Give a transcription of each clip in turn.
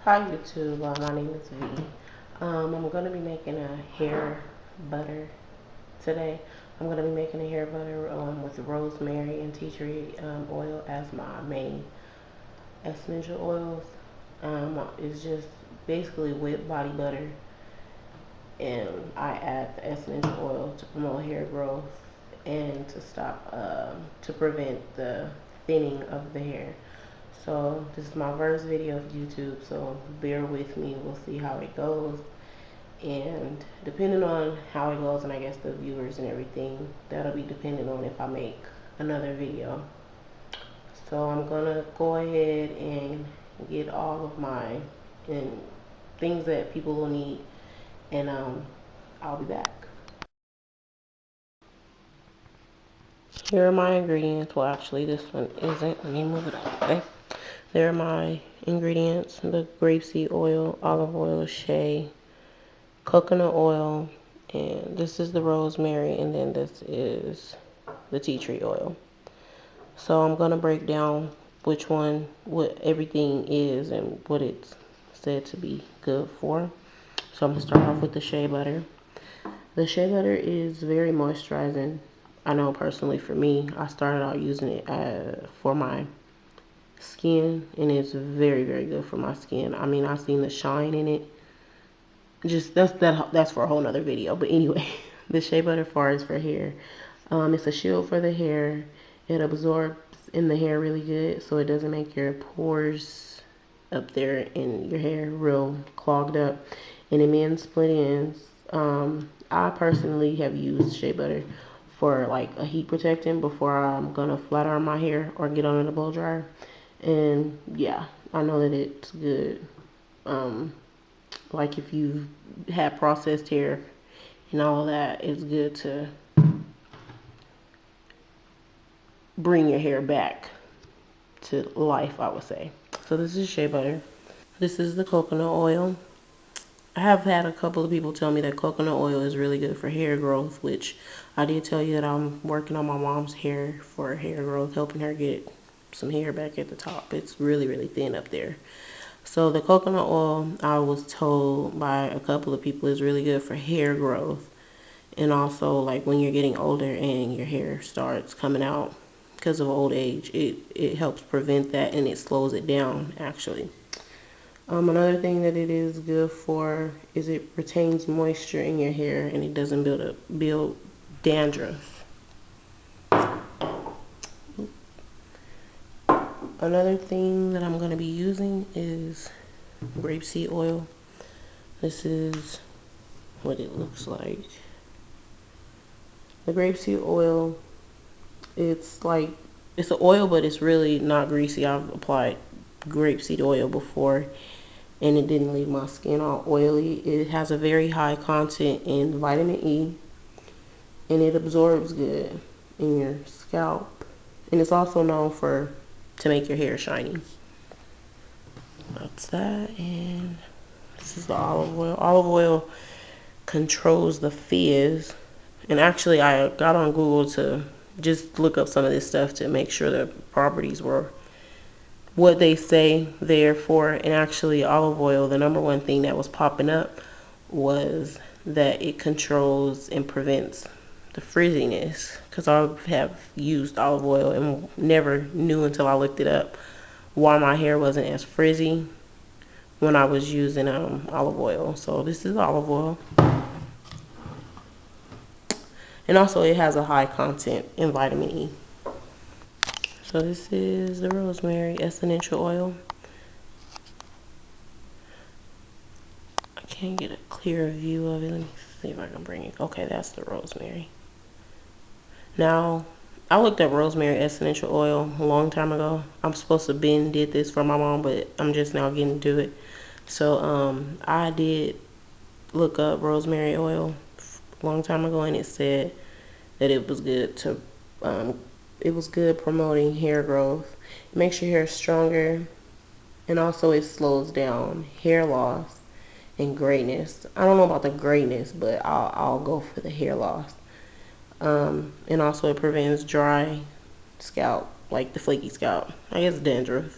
Hi YouTube, my name is V. I'm going to be making a hair butter today. I'm going to be making a hair butter with rosemary and tea tree oil as my main essential oils. It's just basically whipped body butter, and I add the essential oil to promote hair growth and to stop to prevent the thinning of the hair. So this is my first video of YouTube, so bear with me. We'll see how it goes, and depending on how it goes, and I guess the viewers and everything, that'll be dependent on if I make another video. So I'm gonna go ahead and get all of my and things that people will need, and I'll be back. Here are my ingredients. Well, actually, this one isn't. Let me move it out of the way. There are my ingredients: the grapeseed oil, olive oil, shea, coconut oil, and this is the rosemary, and then this is the tea tree oil. So I'm going to break down what everything is and what it's said to be good for. So I'm going to start off with the shea butter. The shea butter is very moisturizing. I know personally for me, I started out using it for my skin, and it's very, very good for my skin. I mean, I've seen the shine in it. Just that's for a whole nother video. But anyway, the shea butter is for hair. It's a shield for the hair. It absorbs in the hair really good, so it doesn't make your pores up there in your hair real clogged up. And it mends split ends. I personally have used shea butter for like a heat protectant before I'm gonna flat iron my hair or get on the blow dryer. And yeah, I know that it's good. Like if you have processed hair and all that, it's good to bring your hair back to life, I would say. So this is shea butter. This is the coconut oil. I have had a couple of people tell me that coconut oil is really good for hair growth, which I did tell you that I'm working on my mom's hair for hair growth, helping her get some hair back at the top. It's really, really thin up there. So the coconut oil, I was told by a couple of people, is really good for hair growth. And also, like when you're getting older and your hair starts coming out because of old age, it helps prevent that, and it slows it down, actually. Another thing that it is good for is it retains moisture in your hair, and it doesn't build dandruff. Another thing that I'm going to be using is grapeseed oil. This is what it looks like. The grapeseed oil, it's an oil, but it's really not greasy. I've applied grapeseed oil before, and it didn't leave my skin all oily. It has a very high content in vitamin E, and it absorbs good in your scalp. And it's also known to make your hair shiny. That's that. And this is the olive oil. Olive oil controls the fizz. And actually, I got on Google to just look up some of this stuff to make sure the properties were what they say they're for. And actually, olive oil, the number one thing that was popping up was that it controls and prevents the frizziness. Because I have used olive oil and never knew until I looked it up why my hair wasn't as frizzy when I was using olive oil. So this is olive oil. And also it has a high content in vitamin E. So this is the rosemary essential oil. I can't get a clear view of it. Let me see if I can bring it. Okay, that's the rosemary. Now, I looked up rosemary essential oil a long time ago. I'm supposed to been did this for my mom, but I'm just now getting to it. So I did look up rosemary oil a long time ago, and it said that it was good promoting hair growth. It makes your hair stronger, and also it slows down hair loss and grayness. I don't know about the grayness, but I'll go for the hair loss. And also it prevents dry scalp, like the flaky scalp. I guess dandruff.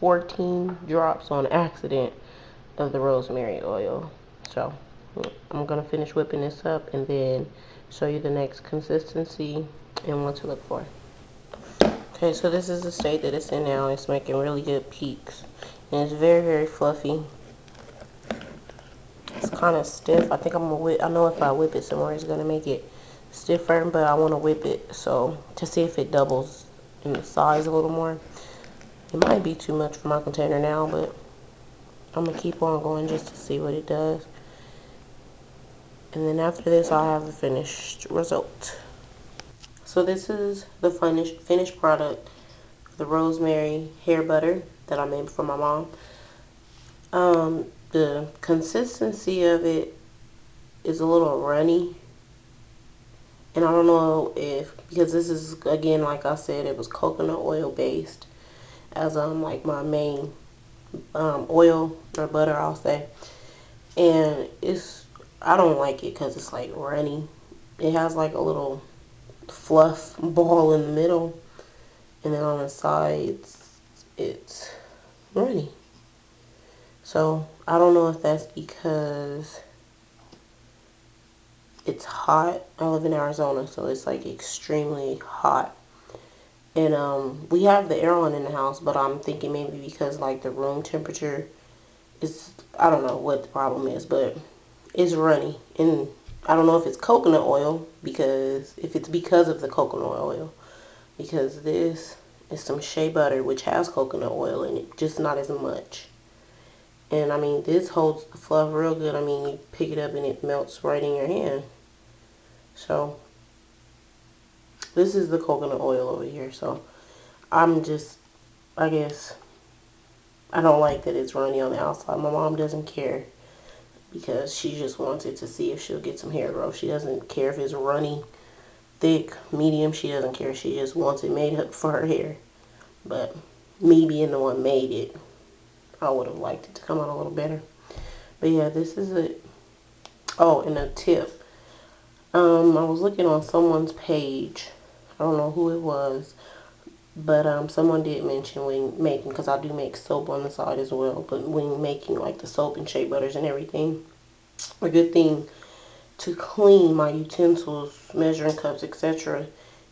14 drops on accident of the rosemary oil. So I'm gonna finish whipping this up and then show you the next consistency and what to look for. Okay, so this is the state that it's in now. It's making really good peaks, and it's very, very fluffy. It's kind of stiff. I think I'm gonna whip. I know if I whip it some more, it's gonna make it stiffer, but I want to whip it so to see if it doubles in the size a little more. It might be too much for my container now, but I'm gonna keep on going just to see what it does. And then after this, I'll have the finished result. So this is the finished product, the rosemary hair butter that I made for my mom. The consistency of it is a little runny, and I don't know if, because this is, again, like I said, it was coconut oil based as like my main oil or butter, I'll say. And I don't like it because it's like runny. It has like a little fluff ball in the middle, and then on the sides it's runny. So I don't know if that's because it's hot. I live in Arizona, so it's like extremely hot. And we have the air on in the house, but I'm thinking maybe because like the room temperature is, I don't know what the problem is, but it's runny. And I don't know if it's coconut oil, because if it's because of the coconut oil, because this is some shea butter which has coconut oil in it, just not as much. And I mean, this holds the fluff real good. I mean, you pick it up and it melts right in your hand. So this is the coconut oil over here. So I'm just, I guess, I don't like that it's runny on the outside. My mom doesn't care because she just wanted to see if she'll get some hair growth. She doesn't care if it's runny, thick, medium. She doesn't care. She just wants it made up for her hair. But me being the one made it, I would have liked it to come out a little better. But yeah, this is it. Oh, and a tip. I was looking on someone's page. I don't know who it was, but someone did mention when making, because I do make soap on the side as well, but when making like the soap and shea butters and everything, a good thing to clean my utensils, measuring cups, etc.,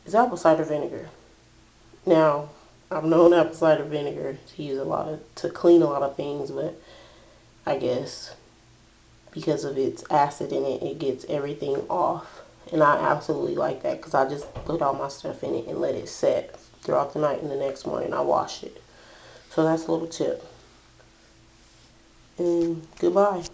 is apple cider vinegar. Now, I've known apple cider vinegar to use to clean a lot of things, but I guess because of its acid in it, it gets everything off. And I absolutely like that because I just put all my stuff in it and let it set throughout the night, and the next morning I wash it. So that's a little tip. And goodbye.